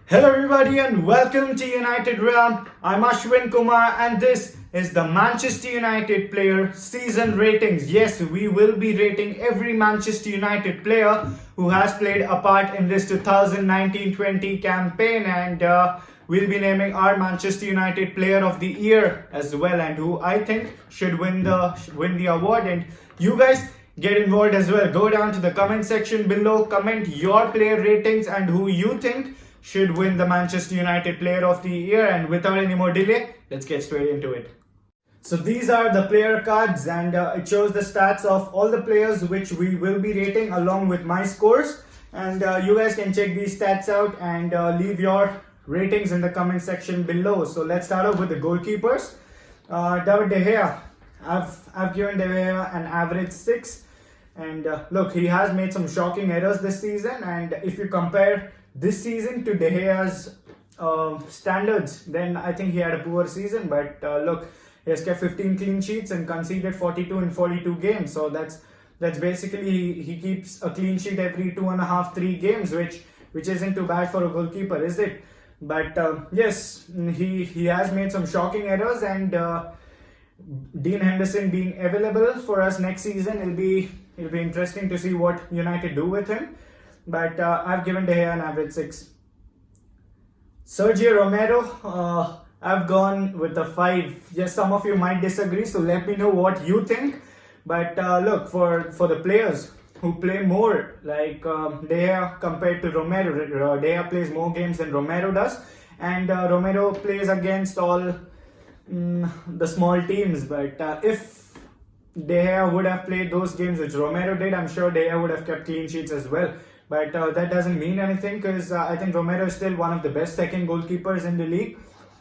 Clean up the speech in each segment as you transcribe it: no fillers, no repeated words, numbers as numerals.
Hello everybody and welcome to United Realm. I'm Ashwin Kumar and this is the Manchester United player season ratings. Yes, we will be rating every Manchester United player who has played a part in this 2019-20 campaign, and we'll be naming our Manchester United player of the year as well, and who I think should win the award. And you guys get involved as well. Go down to the comment section below, comment your player ratings and who you think should win the Manchester United Player of the Year. And without any more delay, let's get straight into it. So these are the player cards, and it shows the stats of all the players which we will be rating along with my scores. And you guys can check these stats out and leave your ratings in the comment section below. So let's start off with the goalkeepers. David De Gea. I've given De Gea an average 6. And look, he has made some shocking errors this season, and if you compare this season to De Gea's standards, then I think he had a poor season. But look, he has kept 15 clean sheets and conceded 42 in 42 games. So that's basically he keeps a clean sheet every 2.5, 3 games, which isn't too bad for a goalkeeper, is it? But yes, he has made some shocking errors, and Dean Henderson being available for us next season, it'll be interesting to see what United do with him. But I've given De Gea an average 6. Sergio Romero, I've gone with a 5. Yes, some of you might disagree, so let me know what you think. But look, for the players who play more, like De Gea compared to Romero, De Gea plays more games than Romero does, and Romero plays against all the small teams. But if De Gea would have played those games which Romero did, I'm sure De Gea would have kept clean sheets as well. But that doesn't mean anything, because I think Romero is still one of the best second goalkeepers in the league.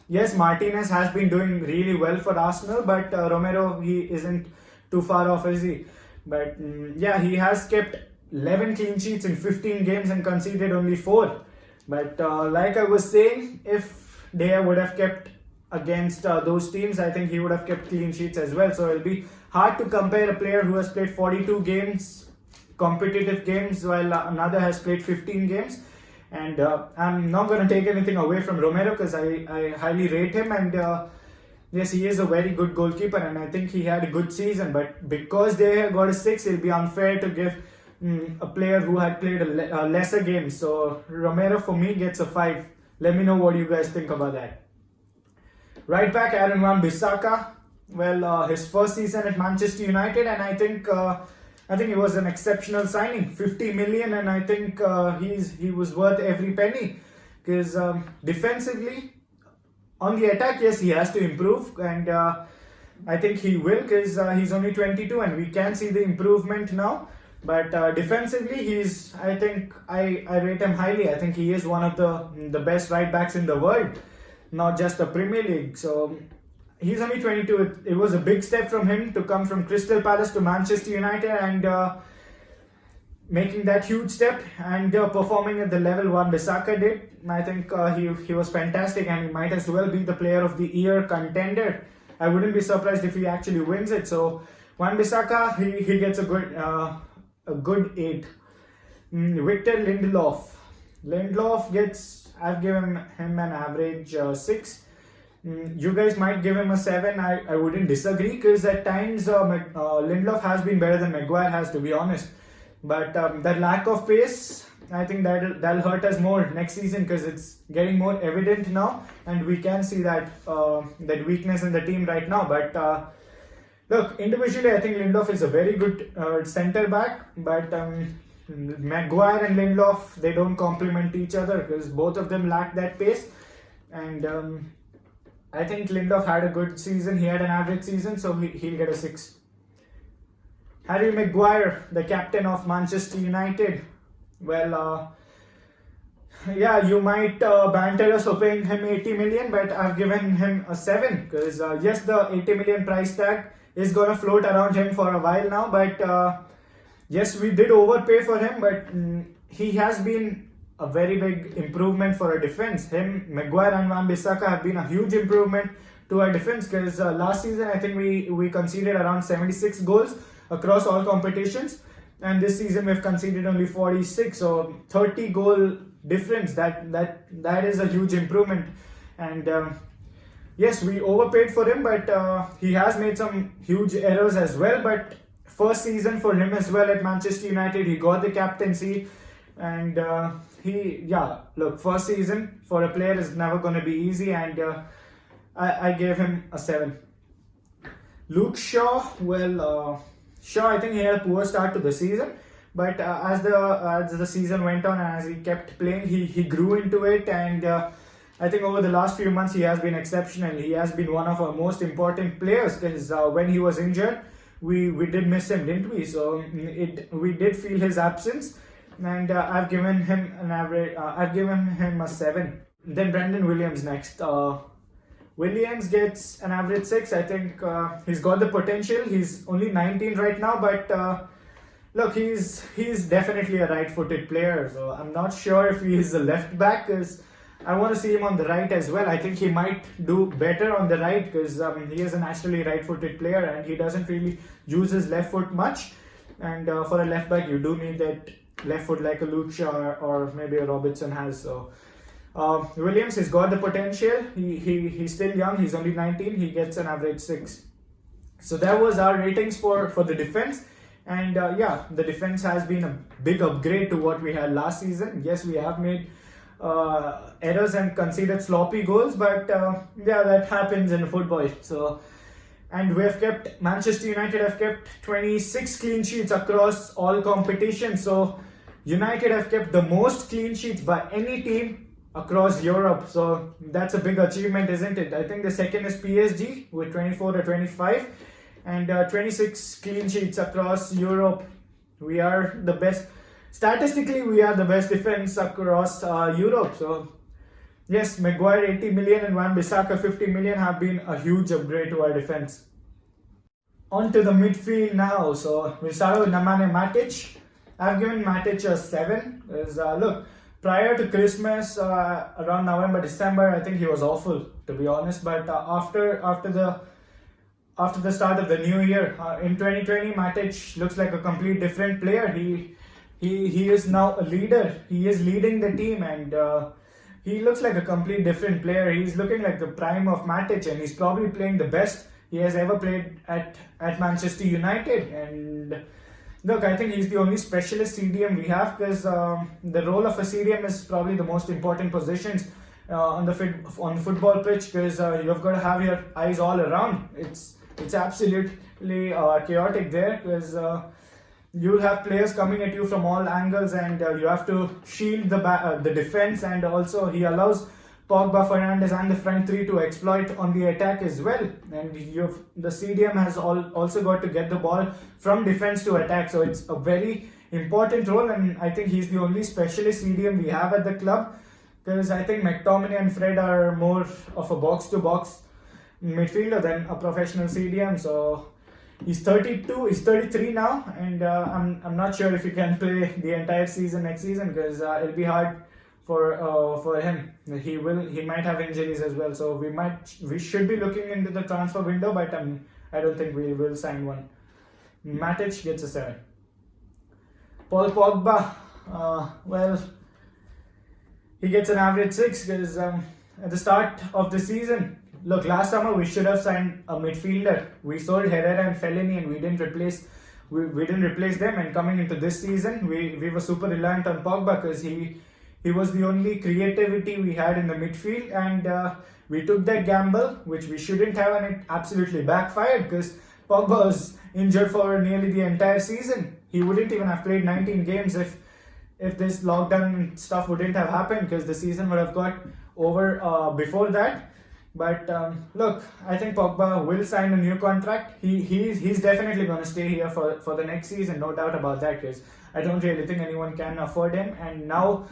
Yes, Martinez has been doing really well for Arsenal, but Romero, he isn't too far off, is he? But yeah, he has kept 11 clean sheets in 15 games and conceded only 4. But like I was saying, if De Gea would have kept against those teams, I think he would have kept clean sheets as well. So it'll be hard to compare a player who has played 42 games, competitive games, while another has played 15 games. And I'm not going to take anything away from Romero, because I highly rate him, and yes, he is a very good goalkeeper, and I think he had a good season. But because they got a 6, it'll be unfair to give a player who had played a lesser game. So Romero for me gets a 5. Let me know what you guys think about that. Right back, Aaron Wan-Bissaka. Well, his first season at Manchester United, and I think it was an exceptional signing, 50 million, and I think he was worth every penny, because defensively, on the attack, yes, he has to improve, and I think he will, because he's only 22 and we can see the improvement now. But defensively, I think I rate him highly. I think he is one of the best right backs in the world, not just the Premier League. So he's only 22. It was a big step from him to come from Crystal Palace to Manchester United, and making that huge step and performing at the level Wan-Bissaka did. I think he was fantastic, and he might as well be the player of the year contender. I wouldn't be surprised if he actually wins it. So Wan-Bissaka, he gets a good 8. Victor Lindelof. I've given him an average 6. You guys might give him a 7. I wouldn't disagree, because at times Lindelof has been better than Maguire has, to be honest. But that lack of pace, I think that'll hurt us more next season, because it's getting more evident now, and we can see that weakness in the team right now. But look, individually, I think Lindelof is a very good centre back, but Maguire and Lindelof, they don't complement each other, because both of them lack that pace. And I think Lindelof had a good season. He had an average season, so he'll get a 6. Harry Maguire, the captain of Manchester United. Well, yeah, you might banter us for paying him 80 million, but I've given him a 7, because yes, the 80 million price tag is going to float around him for a while now. But yes, we did overpay for him, but he has been a very big improvement for our defense. Maguire and Wan-Bissaka have been a huge improvement to our defense, because last season I think we conceded around 76 goals across all competitions, and this season we've conceded only 46. So 30 goal difference. That is a huge improvement. And yes, we overpaid for him, but he has made some huge errors as well. But first season for him as well at Manchester United, he got the captaincy, and look, first season for a player is never going to be easy, and I gave him a 7. Luke Shaw, well, Shaw, I think he had a poor start to the season, but as the season went on and as he kept playing, he grew into it, and I think over the last few months he has been exceptional. He has been one of our most important players, because when he was injured, we did miss him, didn't we? So we did feel his absence, and I've given him an average. I've given him a 7. Then Brendan Williams next. Williams gets an average 6. I think he's got the potential. He's only 19 right now, but look, he's definitely a right-footed player. So I'm not sure if he is a left back, because I want to see him on the right as well. I think he might do better on the right, because he is a naturally right-footed player and he doesn't really use his left foot much. And for a left back, you do need that left foot like a Luke Shaw or maybe a Robertson has. So Williams has got the potential. He's still young. He's only 19. He gets an average 6. So that was our ratings for the defense. And the defense has been a big upgrade to what we had last season. Yes, we have made errors and conceded sloppy goals, but that happens in football. So, and Manchester United have kept 26 clean sheets across all competitions. So United have kept the most clean sheets by any team across Europe. So that's a big achievement, isn't it? I think the second is PSG with 24 or 25, and 26 clean sheets across Europe. We are the best. Statistically, we are the best defense across Europe. So yes, Maguire 80 million and Wan-Bissaka 50 million have been a huge upgrade to our defense. On to the midfield now. So we'll start with Nemanja Matic. I've given Matic a 7. Because, look, prior to Christmas, around November, December, I think he was awful, to be honest. But after the start of the new year, in 2020, Matic looks like a complete different player. He is now a leader. He is leading the team, and he looks like a complete different player. He's looking like the prime of Matic, and he's probably playing the best he has ever played at Manchester United. And look, I think he's the only specialist CDM we have, because the role of a CDM is probably the most important positions on the football pitch, because you've got to have your eyes all around. It's absolutely chaotic there, because you'll have players coming at you from all angles, and you have to shield the defense, and also he allows Pogba, Fernandes and the front three to exploit on the attack as well. And the CDM has also got to get the ball from defense to attack, so it's a very important role, and I think he's the only specialist CDM we have at the club, because I think McTominay and Fred are more of a box-to-box midfielder than a professional CDM. So he's 32, he's 33 now, and I'm not sure if he can play the entire season next season, because it'll be hard for him. He might have injuries as well, so we should be looking into the transfer window, but I don't think we will sign one. Matic gets a 7. Paul Pogba, well, he gets an average 6, because at the start of the season, look, last summer we should have signed a midfielder. We sold Herrera and Fellaini, and we didn't replace them. And coming into this season, we were super reliant on Pogba, because he was the only creativity we had in the midfield, and we took that gamble, which we shouldn't have, and it absolutely backfired, because Pogba was injured for nearly the entire season. He wouldn't even have played 19 games if this lockdown stuff wouldn't have happened, because the season would have got over before that. But look, I think Pogba will sign a new contract. He's definitely going to stay here for the next season, no doubt about that, because I don't really think anyone can afford him. And now,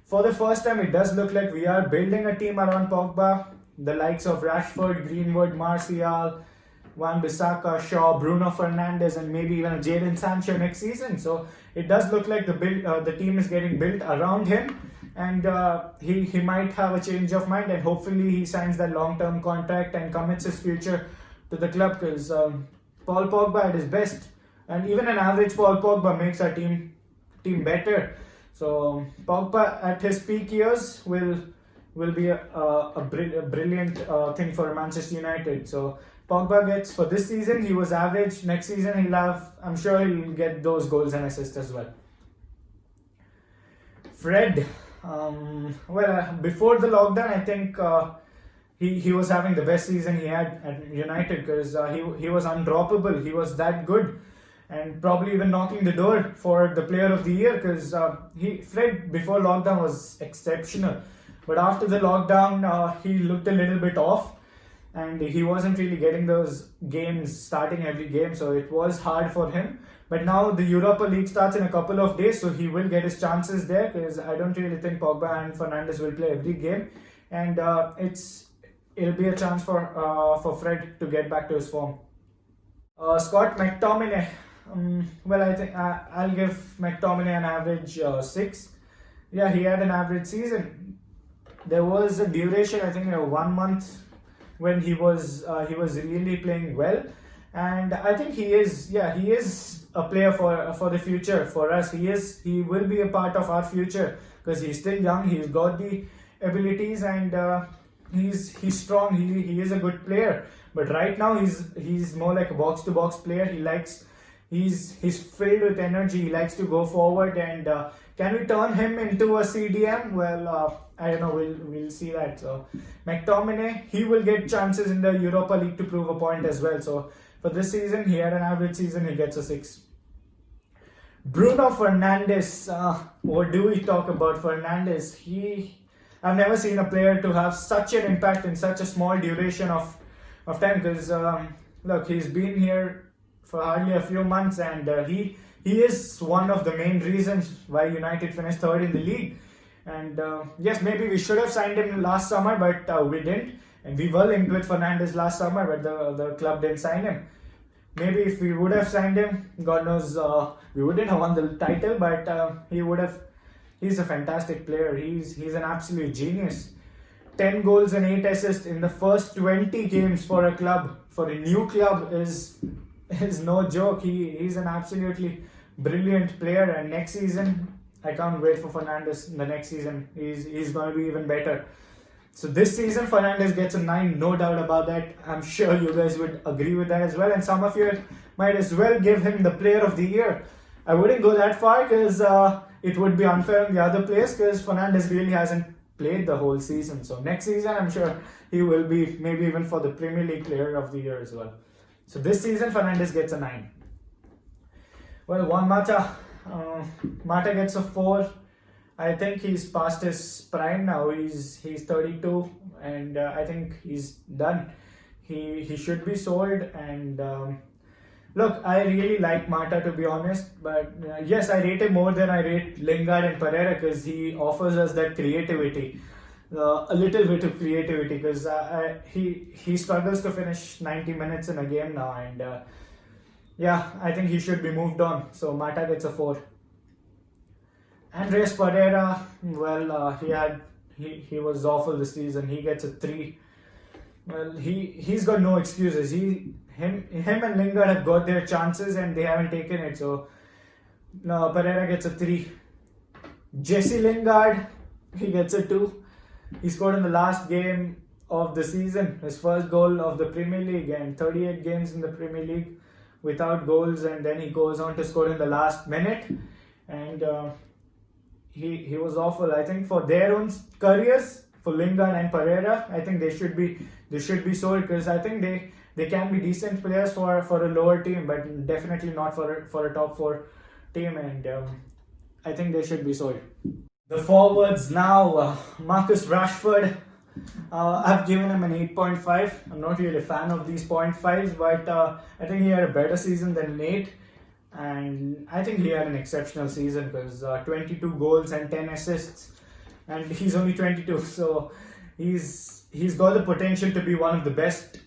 for the first time, it does look like we are building a team around Pogba. The likes of Rashford, Greenwood, Martial, Wan-Bissaka, Shaw, Bruno Fernandes, and maybe even a Jadon Sancho next season. So it does look like the team is getting built around him, and he might have a change of mind, and hopefully he signs that long-term contract and commits his future to the club, because Paul Pogba at his best, and even an average Paul Pogba makes our team better. So Pogba at his peak years will be a brilliant thing for Manchester United. So Pogba gets, for this season he was average. Next season I'm sure he'll get those goals and assists as well. Fred, before the lockdown, I think he was having the best season he had at United, because he was undroppable. He was that good, and probably even knocking the door for the Player of the Year, because Fred before lockdown was exceptional, but after the lockdown he looked a little bit off, and he wasn't really getting those games, starting every game, so it was hard for him. But now the Europa League starts in a couple of days, so he will get his chances there, because I don't really think Pogba and Fernandes will play every game, and it'll be a chance for Fred to get back to his form. Scott McTominay. I think I'll give McTominay an average 6. Yeah, he had an average season. There was a duration, I think 1 month, when he was really playing well, and I think he is a player for the future for us. He will be a part of our future, because he's still young. He's got the abilities, and he's strong. He is a good player. But right now he's more like a box to box player. He's filled with energy. He likes to go forward, and can we turn him into a CDM? Well, I don't know. We'll see that. So McTominay, he will get chances in the Europa League to prove a point as well. So for this season, he had an average season. He gets a 6. Bruno Fernandes. What do we talk about Fernandes? I've never seen a player to have such an impact in such a small duration of time, because look, he's been here for hardly a few months, and he is one of the main reasons why United finished third in the league. And yes, maybe we should have signed him last summer, but we didn't. And we were linked with Fernandes last summer, but the club didn't sign him. Maybe if we would have signed him, God knows, we wouldn't have won the title, but he would have. He's a fantastic player. He's an absolute genius. 10 goals and 8 assists in the first 20 games for a club, for a new club, is no joke. He's an absolutely brilliant player, and next season, I can't wait for Fernandes. In the next season, he's going to be even better. So this season, Fernandes gets a 9, no doubt about that. I'm sure you guys would agree with that as well, and some of you might as well give him the Player of the Year. I wouldn't go that far, because it would be unfair on the other players, because Fernandes really hasn't played the whole season. So next season, I'm sure he will be maybe even for the Premier League Player of the Year as well. So this season, Fernandes gets a 9. Well, Juan Mata. Mata gets a 4. I think he's past his prime now. He's 32, and I think he's done. He should be sold, and look, I really like Mata, to be honest, but yes, I rate him more than I rate Lingard and Pereira, because he offers us that creativity, a little bit of creativity, because he struggles to finish 90 minutes in a game now, and yeah, I think he should be moved on. So Mata gets a 4. Andreas Pereira, well, he was awful this season. He gets a 3. Well, he's got no excuses. Him and Lingard have got their chances, and they haven't taken it. So no, Pereira gets a 3. Jesse Lingard, he gets a 2. He scored in the last game of the season, his first goal of the Premier League, and 38 games in the Premier League without goals, and then he goes on to score in the last minute, and he was awful. I think for their own careers, for Lingard and Pereira, I think they should be sold, because I think they can be decent players for a lower team, but definitely not for a top 4 team, and I think they should be sold. The forwards now, Marcus Rashford. I've given him an 8.5. I'm not really a fan of these 0.5s, but I think he had a better season than an 8. And I think he had an exceptional season, because 22 goals and 10 assists, and he's only 22, so he's got the potential to be one of the best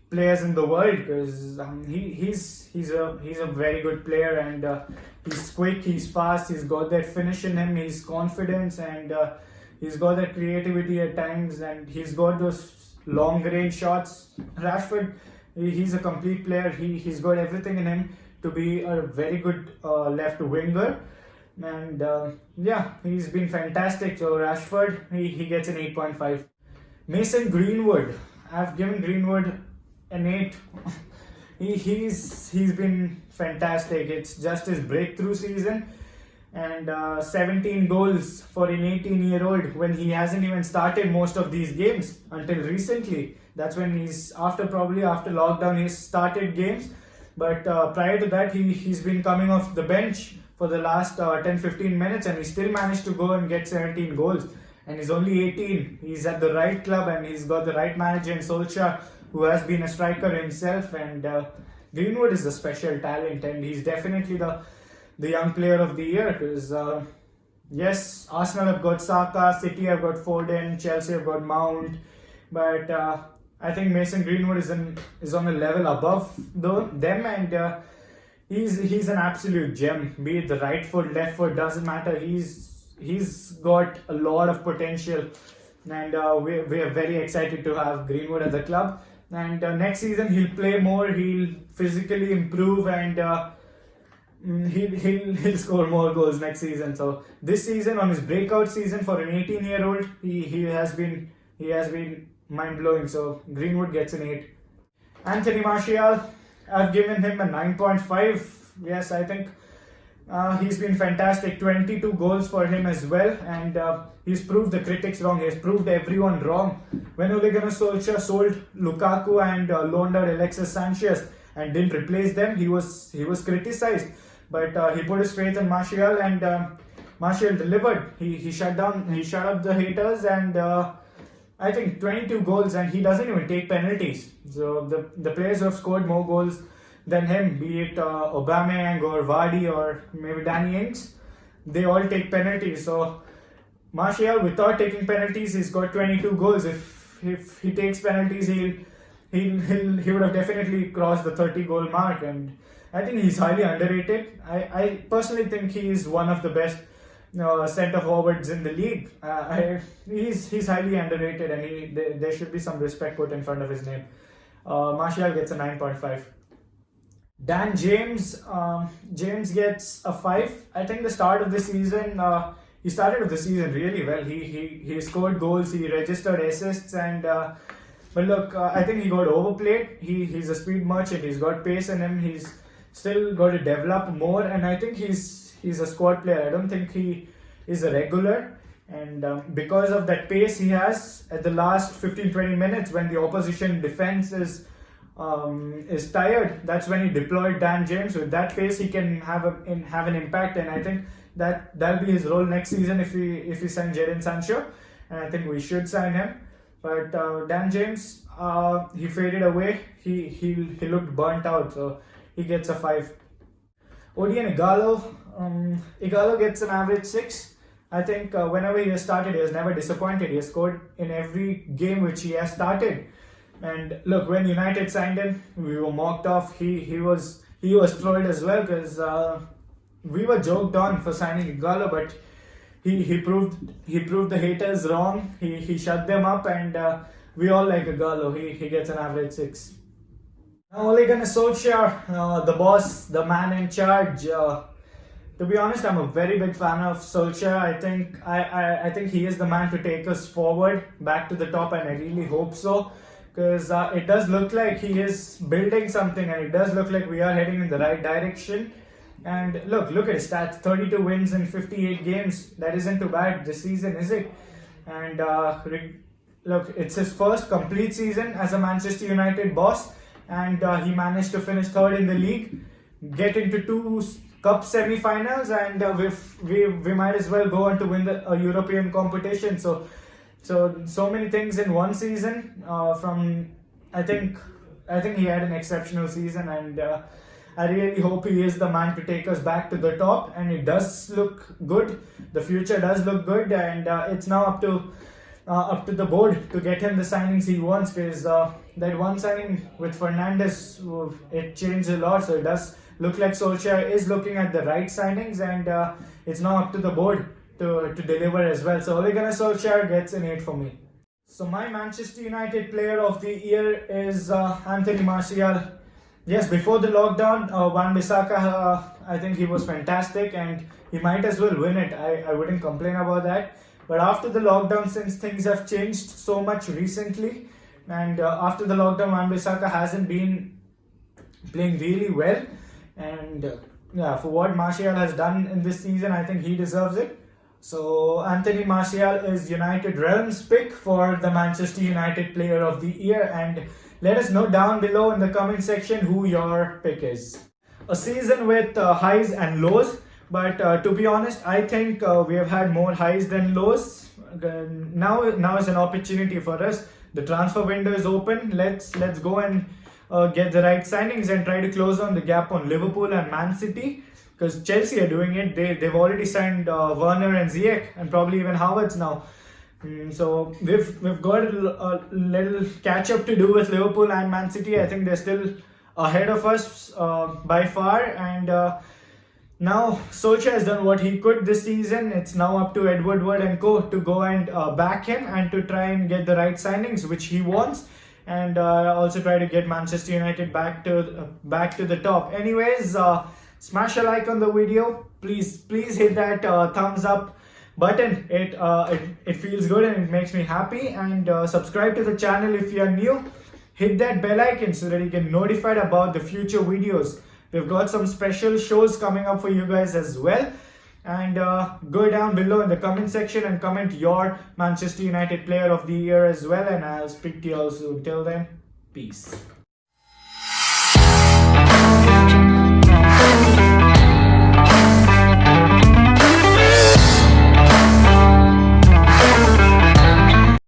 players in the world, because he's a very good player, and he's quick, he's fast, he's got that finish in him, he's confident, and he's got that creativity at times, and he's got those long range shots. Rashford, he's a complete player. He's got everything in him to be a very good left winger. and yeah, he's been fantastic. So Rashford, he gets an 8.5. Mason Greenwood, I've given Greenwood an 8. He's been fantastic. It's just his breakthrough season, and 17 goals for an 18-year-old when he hasn't even started most of these games until recently. That's when he's probably after lockdown he's started games, but prior to that he's been coming off the bench for the last 10-15 minutes, and he still managed to go and get 17 goals. And he's only 18. He's at the right club, and he's got the right manager in Solskjaer, who has been a striker himself. And Greenwood is a special talent, and he's definitely the young player of the year. Because yes, Arsenal have got Saka, City have got Foden, Chelsea have got Mount, but I think Mason Greenwood is on a level above them, and he's an absolute gem. Be it the right foot, left foot, doesn't matter. He's got a lot of potential, and we are very excited to have Greenwood at the club. And next season he'll play more, he'll physically improve, and he'll score more goals next season. So this season, on his breakout season for an 18-year-old, he has been mind blowing. So Greenwood gets an 8. Anthony Martial, I've given him a 9.5. Yes, I think he's been fantastic. 22 goals for him as well, and he's proved the critics wrong. He's proved everyone wrong. When Ole Gunnar Solskjaer sold Lukaku and loaned out Alexis Sanchez and didn't replace them, he was criticized. But he put his faith in Martial, and Martial delivered. He shut up the haters, and I think 22 goals, and he doesn't even take penalties. So the players who have scored more goals than him, be it Aubameyang or Vardy or maybe Danny Ings, they all take penalties. So Martial, without taking penalties, he's got 22 goals. If he takes penalties, he would have definitely crossed the 30 goal mark, and I think he's highly underrated. I personally think he is one of the best centre forwards in the league. He's highly underrated, and there should be some respect put in front of his name. Martial gets a 9.5. Dan James gets a 5. I think the start of the season, he started with the season really well. He scored goals, he registered assists, and but look, I think he got overplayed. He's a speed merchant. He's got pace in him. He's still got to develop more, and I think he's a squad player. I don't think he is a regular, and because of that pace he has at the last 15-20 minutes when the opposition defense is tired, that's when he deployed Dan James. With that pace, he can have an impact, and I think that'll be his role next season if we sign Jadon Sancho, and I think we should sign him. But Dan James, he faded away. He looked burnt out, so he gets a 5. Odion Ighalo gets an average 6. I think whenever he has started, he has never disappointed. He has scored in every game which he has started. And look, when United signed him, we were mocked off. He was trolled as well, because we were joked on for signing Ighalo, but he proved the haters wrong. He shut them up, and we all like Ighalo. He gets an average 6. Now Ole Gunnar Solskjaer, the boss, the man in charge. To be honest, I'm a very big fan of Solskjaer. I think he is the man to take us forward back to the top, and I really hope so, because it does look like he is building something, and it does look like we are heading in the right direction. And look at his stats: 32 wins in 58 games. That isn't too bad this season, is it? And look, it's his first complete season as a Manchester United boss, and he managed to finish 3rd in the league, get into 2 cup semi-finals, and we might as well go on to win the European competition. So many things in one season. I think he had an exceptional season, and I really hope he is the man to take us back to the top. And it does look good. The future does look good, and it's now up to the board to get him the signings he wants, because that one signing with Fernandes, it changed a lot. So it does look like Solskjaer is looking at the right signings, and it's now up to the board to deliver as well. So Ole Gunnar Solskjaer gets an 8 for me. So my Manchester United player of the year is Anthony Martial. Yes, before the lockdown, Wan-Bissaka, I think he was fantastic and he might as well win it. I wouldn't complain about that. But after the lockdown, since things have changed so much recently, and after the lockdown, Wan-Bissaka hasn't been playing really well. And yeah, for what Martial has done in this season, I think he deserves it. So Anthony Martial is United Realms pick for the Manchester United Player of the Year, and let us know down below in the comment section who your pick is. A season with highs and lows, but to be honest, I think we have had more highs than lows. Now is an opportunity for us. The transfer window is open. Let's go and get the right signings and try to close on the gap on Liverpool and Man City, because Chelsea are doing it. They've already signed Werner and Ziyech and probably even Havertz now. So we've got a little catch up to do with Liverpool and Man City. I think they're still ahead of us by far, and now Solskjaer has done what he could this season. It's now up to Edward Wood and co to go and back him and to try and get the right signings which he wants, and also try to get Manchester United back to the top. Anyways, smash a like on the video. Please hit that thumbs up button. It feels good and it makes me happy. And subscribe to the channel if you are new. Hit that bell icon so that you get notified about the future videos. We've got some special shows coming up for you guys as well. And go down below in the comment section and comment your Manchester United Player of the Year as well. And I'll speak to you all soon. Till then, peace.